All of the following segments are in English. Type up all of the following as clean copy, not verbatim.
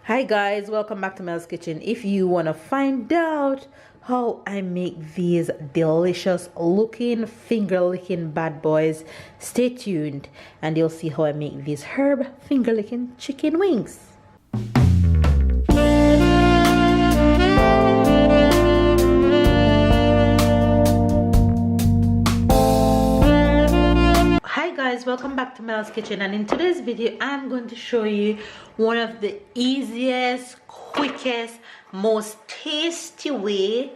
Hi guys, welcome back to Mel's Kitchen. If you want to find out how I make these delicious looking finger licking bad boys, stay tuned and you'll see how I make these herb finger licking chicken wings. Hi guys, welcome back to Mel's Kitchen, and in today's video I'm going to show you one of the easiest, quickest, most tasty way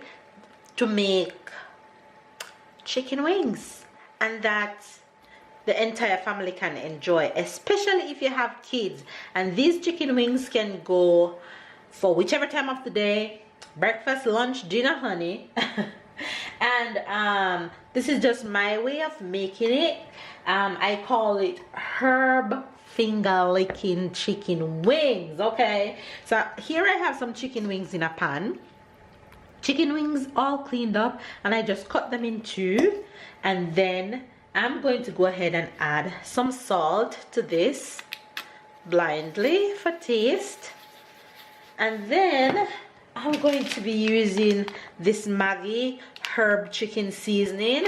to make chicken wings, and that the entire family can enjoy, especially if you have kids. And these chicken wings can go for whichever time of the day, breakfast, lunch, dinner, honey. And this is just my way of making it. I call it herb finger licking chicken wings. Okay, so here I have some chicken wings in a pan, chicken wings all cleaned up, and I just cut them in two. And then I'm going to go ahead and add some salt to this blindly for taste. And then I'm going to be using this Maggi herb chicken seasoning.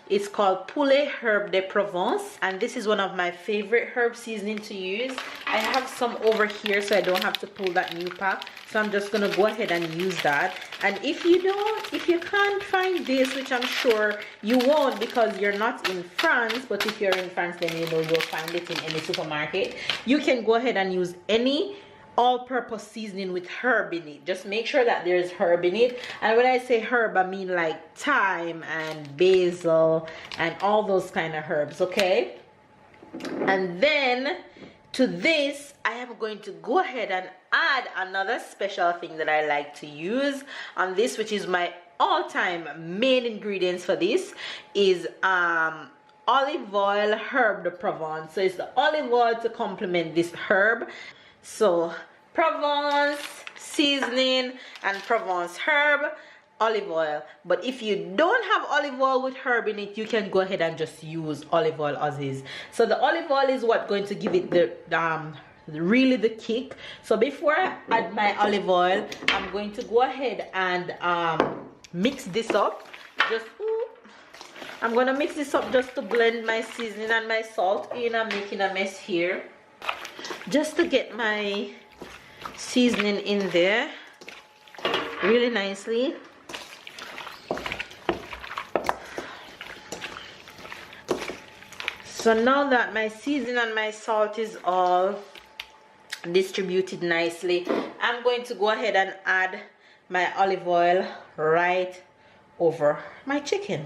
It's called Poulet Herbe de Provence, and this is one of my favorite herb seasoning to use. I have some over here so I don't have to pull that new pack, so I'm just gonna go ahead and use that. And if you can't find this, which I'm sure you won't because you're not in France, but if you're in France, then you know you'll find it in any supermarket, you can go ahead and use any all-purpose seasoning with herb in it. Just make sure that there's herb in it. And when I say herb, I mean like thyme and basil and all those kind of herbs, okay? And then to this I am going to go ahead and add another special thing that I like to use on this, which is my all-time main ingredients for this, is olive oil herb de Provence. So it's the olive oil to complement this herb. So Provence seasoning and Provence herb, olive oil. But if you don't have olive oil with herb in it, you can go ahead and just use olive oil as is. So the olive oil is what going to give it the really the kick. So before I add my olive oil, I'm going to go ahead and mix this up. I'm gonna mix this up just to blend my seasoning and my salt in. I'm making a mess here, just to get my seasoning in there really nicely. So now that my seasoning and my salt is all distributed nicely, I'm going to go ahead and add my olive oil right over my chicken.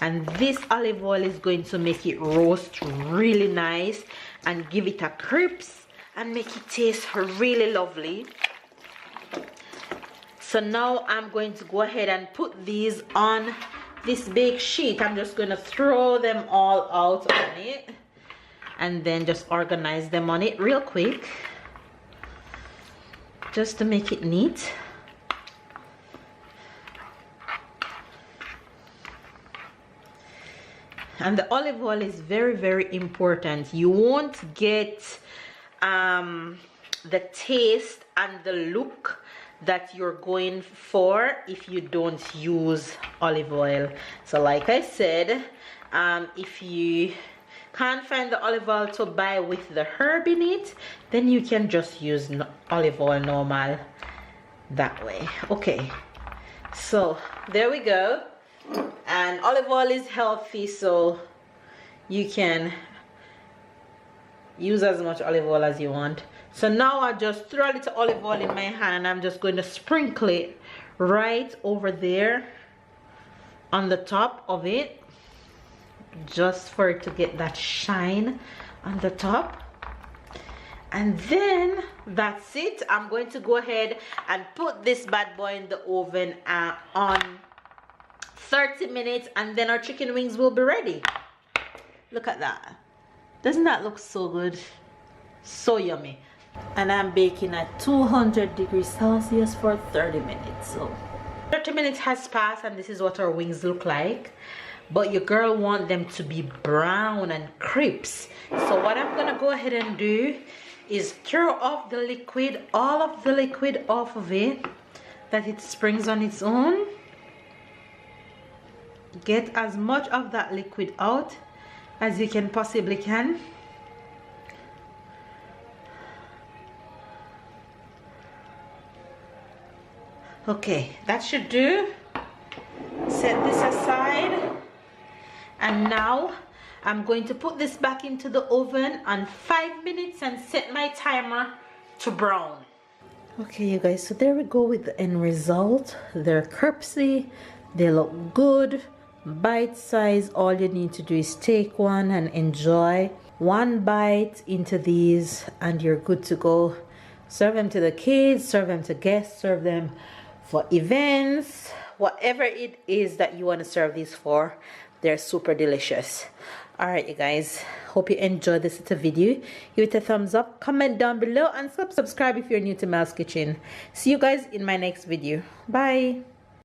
And this olive oil is going to make it roast really nice and give it a crisp and make it taste really lovely. So now I'm going to go ahead and put these on this bake sheet. I'm just going to throw them all out on it and then just organize them on it real quick, just to make it neat. And the olive oil is very, very important. You won't get the taste and the look that you're going for if you don't use olive oil. So like I said, if you can't find the olive oil to buy with the herb in it, then you can just use olive oil normal that way. Okay, so there we go. And olive oil is healthy, so you can use as much olive oil as you want. So now I just throw a little olive oil in my hand and I'm just going to sprinkle it right over there on the top of it, just for it to get that shine on the top. And then that's it. I'm going to go ahead and put this bad boy in the oven on 30 minutes, and then our chicken wings will be ready. Look at that. Doesn't that look so good? So yummy. And I'm baking at 200 degrees Celsius for 30 minutes. So 30 minutes has passed and this is what our wings look like. But your girl want them to be brown and crisp. So what I'm gonna go ahead and do is throw off the liquid, all of the liquid off of it, that it springs on its own. Get as much of that liquid out as you can possibly can. Okay, that should do. Set this aside, and now I'm going to put this back into the oven on 5 minutes and set my timer to brown. Okay, you guys, so there we go with the end result. They're crispy, they look good, bite size. All you need to do is take one and enjoy one bite into these and you're good to go. Serve them to the kids, serve them to guests, serve them for events, whatever it is that you want to serve these for. They're super delicious. All right, you guys, hope you enjoyed this little video. Give it a thumbs up, comment down below, and subscribe if you're new to Mel's Kitchen. See you guys in my next video. Bye.